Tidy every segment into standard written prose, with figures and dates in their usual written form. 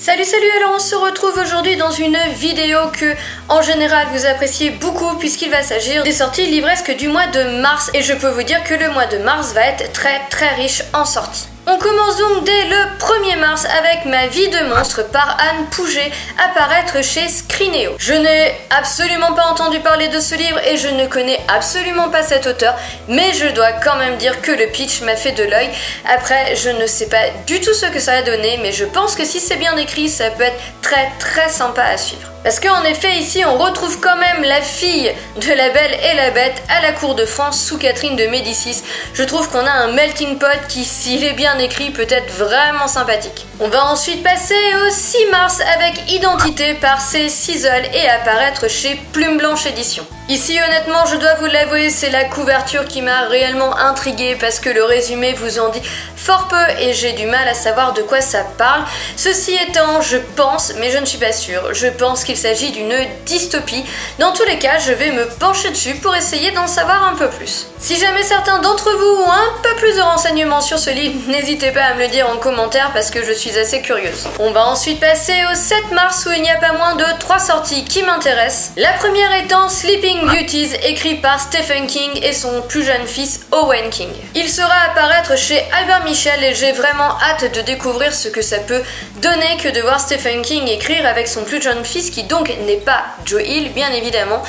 Salut, alors on se retrouve aujourd'hui dans une vidéo que en général vous appréciez beaucoup puisqu'il va s'agir des sorties livresques du mois de mars et je peux vous dire que le mois de mars va être très riche en sorties. On commence donc dès le 1er mars avec Ma vie de monstre par Anne Pouget, apparaître chez Scrineo. Je n'ai absolument pas entendu parler de ce livre et je ne connais absolument pas cet auteur, mais je dois quand même dire que le pitch m'a fait de l'œil. Après, je ne sais pas du tout ce que ça va donner, mais je pense que si c'est bien écrit, ça peut être très sympa à suivre. Parce qu'en effet, ici, on retrouve quand même la fille de La Belle et la Bête à la cour de France sous Catherine de Médicis. Je trouve qu'on a un melting pot qui, s'il est bien écrit, peut être vraiment sympathique. On va ensuite passer au 6 mars avec Identité par C. Cizel et apparaître chez Plume Blanche Édition. Ici, honnêtement, je dois vous l'avouer, c'est la couverture qui m'a réellement intriguée parce que le résumé vous en dit fort peu et j'ai du mal à savoir de quoi ça parle. Ceci étant, je pense, mais je ne suis pas sûre, je pense qu'il s'agit d'une dystopie. Dans tous les cas, je vais me pencher dessus pour essayer d'en savoir un peu plus. Si jamais certains d'entre vous ont un peu plus de renseignements sur ce livre, n'hésitez pas à me le dire en commentaire parce que je suis assez curieuse. On va ensuite passer au 7 mars où il n'y a pas moins de 3 sorties qui m'intéressent. La première étant Sleeping Beauties, écrit par Stephen King et son plus jeune fils Owen King. Il sera apparaître chez Albert Michel et j'ai vraiment hâte de découvrir ce que ça peut donner que de voir Stephen King écrire avec son plus jeune fils qui donc n'est pas Joe Hill bien évidemment.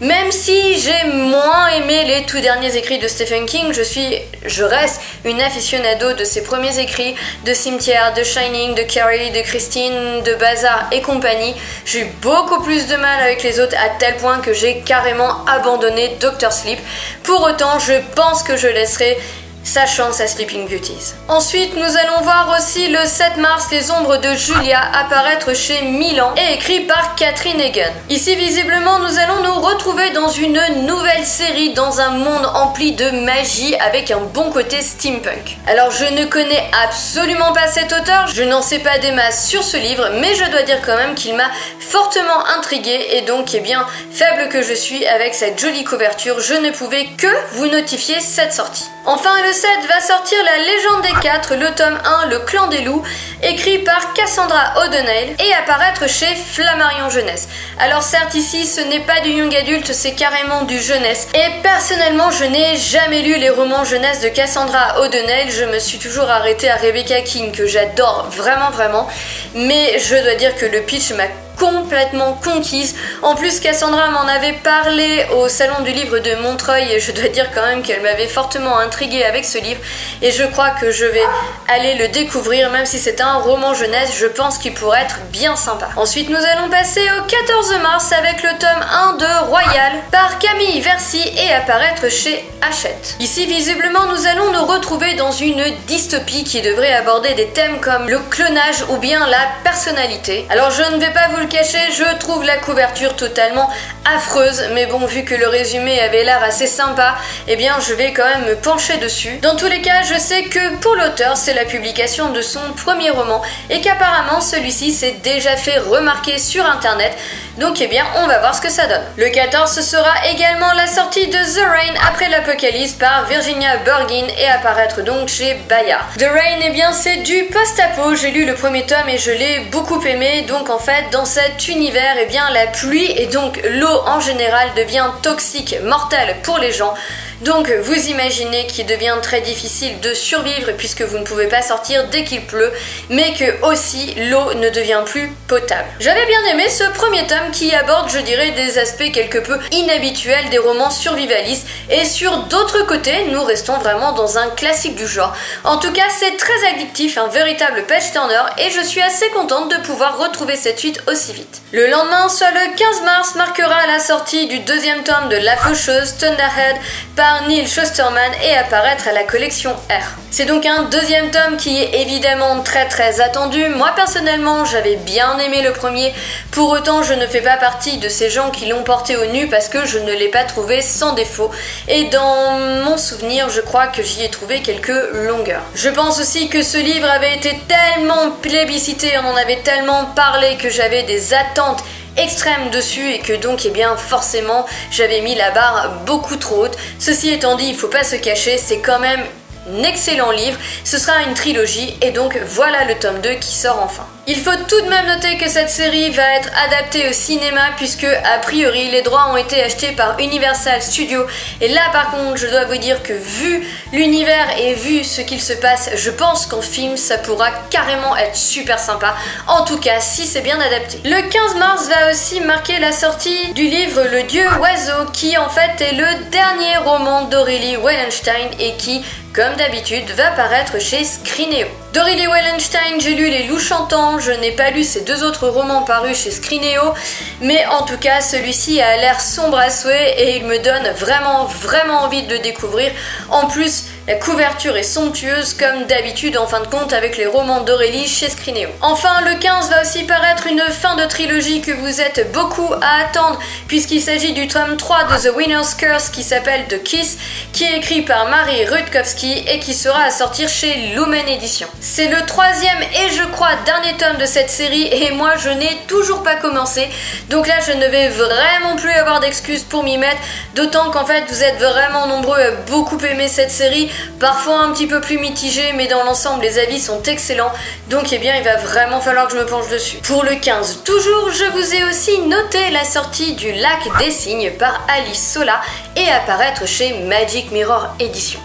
Même si j'ai moins aimé les tout derniers écrits de Stephen King, je reste une aficionado de ses premiers écrits, de Cimetière, de Shining, de Carrie, de Christine, de Bazar et compagnie. J'ai eu beaucoup plus de mal avec les autres à tel point que j'ai carrément abandonné Dr. Sleep. Pour autant, je pense que je laisserai sa chance à Sleeping Beauties. Ensuite, nous allons voir aussi le 7 mars Les Ombres de Julia apparaître chez Milan et écrit par Catherine Egan. Ici, visiblement, nous allons nous retrouver dans une nouvelle série dans un monde empli de magie avec un bon côté steampunk. Alors, je ne connais absolument pas cet auteur, je n'en sais pas des masses sur ce livre, mais je dois dire quand même qu'il m'a fortement intriguée et donc, faible que je suis avec cette jolie couverture, je ne pouvais que vous notifier cette sortie. Enfin, le 7 va sortir La Légende des 4, le tome 1, Le Clan des Loups, écrit par Cassandra O'Donnell et apparaître chez Flammarion Jeunesse. Alors certes, ici, ce n'est pas du young adulte, c'est carrément du jeunesse. Et personnellement, je n'ai jamais lu les romans jeunesse de Cassandra O'Donnell, je me suis toujours arrêtée à Rebecca King, que j'adore vraiment, mais je dois dire que le pitch m'a complètement conquise. En plus, Cassandra m'en avait parlé au salon du livre de Montreuil et je dois dire quand même qu'elle m'avait fortement intriguée avec ce livre et je crois que je vais aller le découvrir, même si c'est un roman jeunesse, je pense qu'il pourrait être bien sympa. Ensuite, nous allons passer au 14 mars avec le tome 1 de Royal par Camille Versier et apparaître chez Hachette. Ici, visiblement, nous allons nous retrouver dans une dystopie qui devrait aborder des thèmes comme le clonage ou bien la personnalité. Alors, je ne vais pas vous le cacher, je trouve la couverture totalement affreuse, mais bon, vu que le résumé avait l'air assez sympa, je vais quand même me pencher dessus. Dans tous les cas, je sais que pour l'auteur, c'est la publication de son premier roman et qu'apparemment celui-ci s'est déjà fait remarquer sur internet, donc on va voir ce que ça donne. Le 14, ce sera également la sortie de The Rain après l'apocalypse par Virginia Burgin et apparaître donc chez Bayard. The Rain, c'est du post-apo, j'ai lu le premier tome et je l'ai beaucoup aimé, donc en fait, dans cet univers, la pluie et donc l'eau en général devient toxique, mortelle pour les gens. Donc vous imaginez qu'il devient très difficile de survivre puisque vous ne pouvez pas sortir dès qu'il pleut, mais que aussi l'eau ne devient plus potable. J'avais bien aimé ce premier tome qui aborde, je dirais, des aspects quelque peu inhabituels des romans survivalistes et sur d'autres côtés, nous restons vraiment dans un classique du genre. En tout cas, c'est très addictif, un véritable page turner et je suis assez contente de pouvoir retrouver cette suite aussi vite. Le lendemain, soit le 15 mars, marquera la sortie du deuxième tome de La Faucheuse, Thunderhead, par Neil Shusterman et apparaître à la collection R. C'est donc un deuxième tome qui est évidemment très attendu. Moi personnellement, j'avais bien aimé le premier, pour autant je ne fais pas partie de ces gens qui l'ont porté au nu parce que je ne l'ai pas trouvé sans défaut et dans mon souvenir, je crois que j'y ai trouvé quelques longueurs. Je pense aussi que ce livre avait été tellement plébiscité, on en avait tellement parlé que j'avais des attentes extrême dessus et que donc forcément j'avais mis la barre beaucoup trop haute. Ceci étant dit, il faut pas se cacher, c'est quand même un excellent livre, ce sera une trilogie et donc voilà le tome 2 qui sort enfin. Il faut tout de même noter que cette série va être adaptée au cinéma puisque a priori les droits ont été achetés par Universal Studios et là par contre je dois vous dire que vu l'univers et vu ce qu'il se passe, je pense qu'en film ça pourra carrément être super sympa, en tout cas si c'est bien adapté. Le 15 mars va aussi marquer la sortie du livre Le Dieu Oiseau qui en fait est le dernier roman d'Aurélie Wellenstein et qui, comme d'habitude, va paraître chez Scrineo. D'Aurélie Wellenstein, j'ai lu Les Loups Chantants, je n'ai pas lu ces deux autres romans parus chez Scrineo, mais en tout cas celui-ci a l'air sombre à souhait et il me donne vraiment envie de le découvrir. En plus, la couverture est somptueuse comme d'habitude en fin de compte avec les romans d'Aurélie chez Scrineo. Enfin, le 15 va aussi paraître une fin de trilogie que vous êtes beaucoup à attendre puisqu'il s'agit du tome 3 de The Winner's Curse qui s'appelle The Kiss, qui est écrit par Marie Rutkowski et qui sera à sortir chez Lumen Éditions. C'est le troisième et je crois dernier tome de cette série et moi je n'ai toujours pas commencé, donc là je ne vais vraiment plus avoir d'excuses pour m'y mettre, d'autant qu'en fait vous êtes vraiment nombreux à beaucoup aimer cette série, parfois un petit peu plus mitigé, mais dans l'ensemble les avis sont excellents, donc eh bien il va vraiment falloir que je me penche dessus. Pour le 15 toujours, je vous ai aussi noté la sortie du Lac des Cygnes par Alice Sola et apparaître chez Magic Mirror Éditions.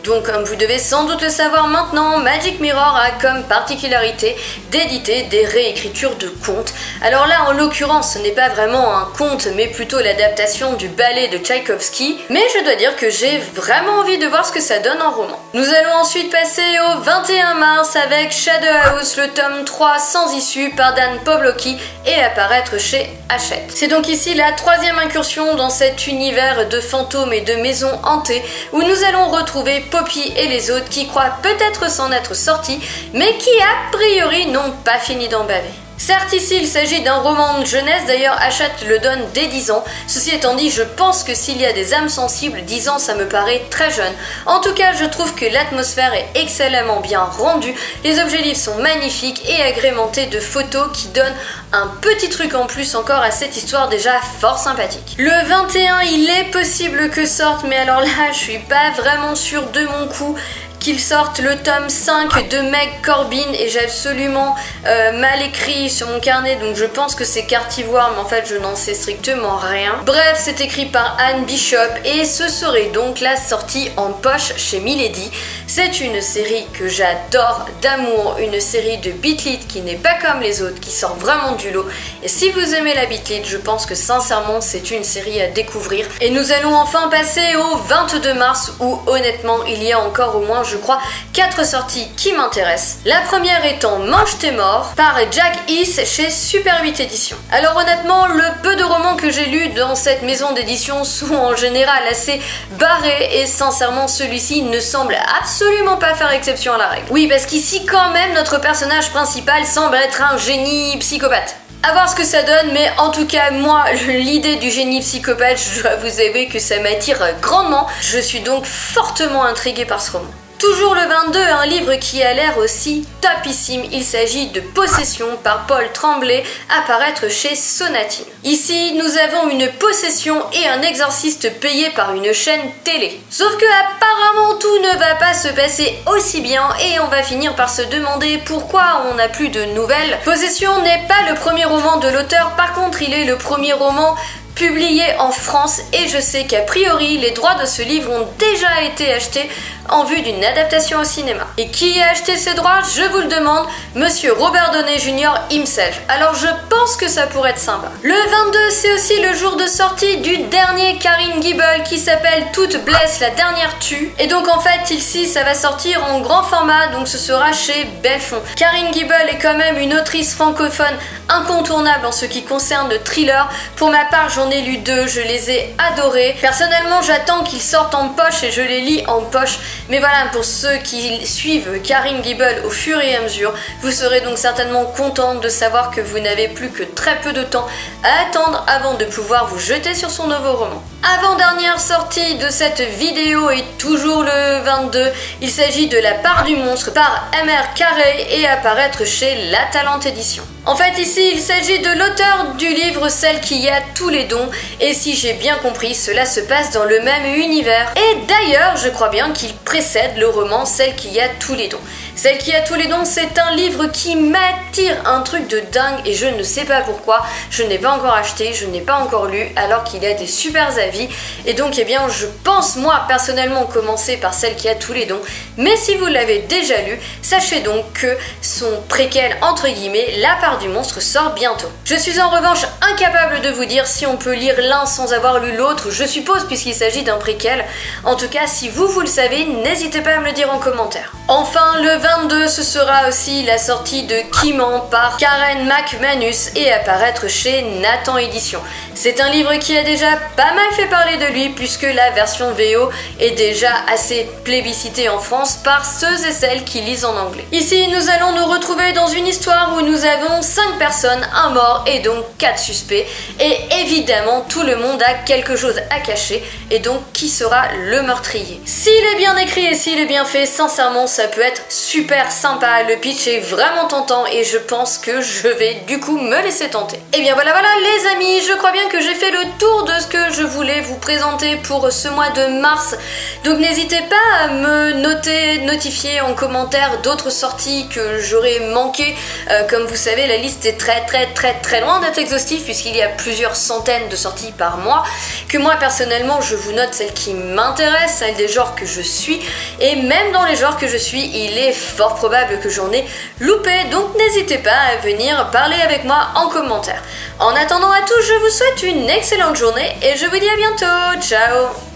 Donc comme vous devez sans doute le savoir maintenant, Magic Mirror a comme particularité d'éditer des réécritures de contes. Alors là en l'occurrence ce n'est pas vraiment un conte mais plutôt l'adaptation du ballet de Tchaïkovski, mais je dois dire que j'ai vraiment envie de voir ce que ça donne en roman. Nous allons ensuite passer au 21 mars avec Shadow House, le tome 3 sans issue par Dan Pawlowski et apparaître chez Hachette. C'est donc ici la troisième incursion dans cet univers de fantômes et de maisons hantées où nous allons retrouver Poppy et les autres qui croient peut-être s'en être sortis, mais qui a priori n'ont pas fini d'en baver. Certes ici il s'agit d'un roman de jeunesse, d'ailleurs Hachette le donne dès 10 ans, ceci étant dit je pense que s'il y a des âmes sensibles, 10 ans ça me paraît très jeune. En tout cas je trouve que l'atmosphère est excellemment bien rendue, les objets livres sont magnifiques et agrémentés de photos qui donnent un petit truc en plus encore à cette histoire déjà fort sympathique. Le 21 il est possible que sorte, mais alors là je suis pas vraiment sûre de mon coup qu'il sorte le tome 5 de Meg Corbin et j'ai absolument mal écrit sur mon carnet donc je pense que c'est Cartivoire mais en fait je n'en sais strictement rien. Bref, c'est écrit par Anne Bishop et ce serait donc la sortie en poche chez Milady. C'est une série que j'adore d'amour, une série de beat lit qui n'est pas comme les autres, qui sort vraiment du lot et si vous aimez la beat lit, je pense que sincèrement c'est une série à découvrir. Et nous allons enfin passer au 22 mars où honnêtement il y a encore au moins je crois 4 sorties qui m'intéressent. La première étant Mange tes morts par Jack Heath chez Super 8 Éditions. Alors honnêtement, le peu de romans que j'ai lus dans cette maison d'édition sont en général assez barrés et sincèrement celui-ci ne semble absolument pas faire exception à la règle. Oui, parce qu'ici quand même notre personnage principal semble être un génie psychopathe. À voir ce que ça donne, mais en tout cas moi l'idée du génie psychopathe, je dois vous avouer que ça m'attire grandement. Je suis donc fortement intriguée par ce roman. Toujours le 22, un livre qui a l'air aussi topissime, il s'agit de Possession par Paul Tremblay, apparaître chez Sonatine. Ici, nous avons une possession et un exorciste payé par une chaîne télé. Sauf que apparemment tout ne va pas se passer aussi bien et on va finir par se demander pourquoi on n'a plus de nouvelles. Possession n'est pas le premier roman de l'auteur, par contre il est le premier roman publié en France et je sais qu'a priori les droits de ce livre ont déjà été achetés en vue d'une adaptation au cinéma. Et qui a acheté ces droits? Je vous le demande, monsieur Robert Downey Jr. himself. Alors je pense que ça pourrait être sympa. Le 22, c'est aussi le jour de sortie du dernier Karine Gibel qui s'appelle Toute blesse, la dernière tue. Et donc en fait ici ça va sortir en grand format, donc ce sera chez Belfond. Karine Gibel est quand même une autrice francophone incontournable en ce qui concerne le thriller. Pour ma part j'en ai lu 2, je les ai adorés. Personnellement j'attends qu'ils sortent en poche et je les lis en poche. Mais voilà, pour ceux qui suivent Karine Gibel au fur et à mesure, vous serez donc certainement contents de savoir que vous n'avez plus que très peu de temps à attendre avant de pouvoir vous jeter sur son nouveau roman. Avant-dernière sortie de cette vidéo et toujours le 22, il s'agit de La part du monstre par M.R. Carey et apparaître chez La Talente Édition. En fait ici il s'agit de l'auteur du livre Celle qui a tous les dons et si j'ai bien compris cela se passe dans le même univers et d'ailleurs je crois bien qu'il précède le roman Celle qui a tous les dons. Celle qui a tous les dons, c'est un livre qui m'attire, un truc de dingue et je ne sais pas pourquoi. Je n'ai pas encore acheté, je n'ai pas encore lu alors qu'il a des super avis et donc eh bien je pense moi personnellement commencer par celle qui a tous les dons. Mais si vous l'avez déjà lu, sachez donc que son préquel entre guillemets, La part du monstre, sort bientôt. Je suis en revanche incapable de vous dire si on peut lire l'un sans avoir lu l'autre, je suppose puisqu'il s'agit d'un préquel. En tout cas, si vous le savez, n'hésitez pas à me le dire en commentaire. Enfin, le 22, ce sera aussi la sortie de Kiman par Karen McManus et apparaître chez Nathan Éditions. C'est un livre qui a déjà pas mal fait parler de lui puisque la version VO est déjà assez plébiscitée en France par ceux et celles qui lisent en anglais. Ici, nous allons nous retrouver dans une histoire où nous avons 5 personnes, un mort et donc 4 suspects. Et évidemment, tout le monde a quelque chose à cacher et donc qui sera le meurtrier. S'il est bien écrit et s'il est bien fait, sincèrement, ça peut être super sympa. Le pitch est vraiment tentant et je pense que je vais du coup me laisser tenter. Et bien voilà les amis, je crois bien que j'ai fait le tour de ce que je voulais vous présenter pour ce mois de mars. Donc n'hésitez pas à me notifier en commentaire d'autres sorties que j'aurais manqué. Comme vous savez, la liste est très loin d'être exhaustive puisqu'il y a plusieurs centaines de sorties par mois. Que moi personnellement, je vous note celles qui m'intéressent, celles des genres que je suis. Et même dans les genres que je suis, il est fort probable que j'en ai loupé. Donc n'hésitez pas à venir parler avec moi en commentaire. En attendant à tous, je vous souhaite une excellente journée et je vous dis à bientôt. Ciao!